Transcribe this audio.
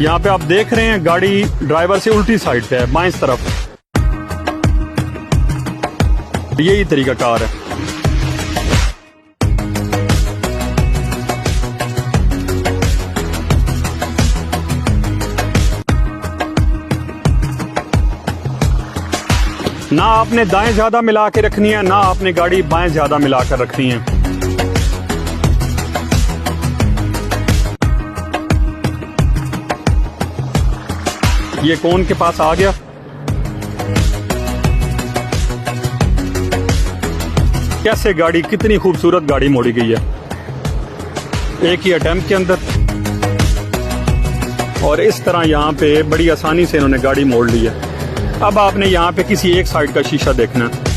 यहाँ पे आप देख रहे हैं गाड़ी ड्राइवर से उल्टी साइड पे है, बाएं तरफ। यही तरीका कार है। ना आपने दाएं ज्यादा मिला के रखनी है, ना आपने गाड़ी बाएं ज्यादा मिलाकर रखनी है। ये कौन के पास आ गया। कैसे गाड़ी, कितनी खूबसूरत गाड़ी मोड़ी गई है एक ही अटेम्प्ट के अंदर। और इस तरह यहाँ पे बड़ी आसानी से इन्होंने गाड़ी मोड़ ली है। अब आपने यहाँ पे किसी एक साइड का शीशा देखना है।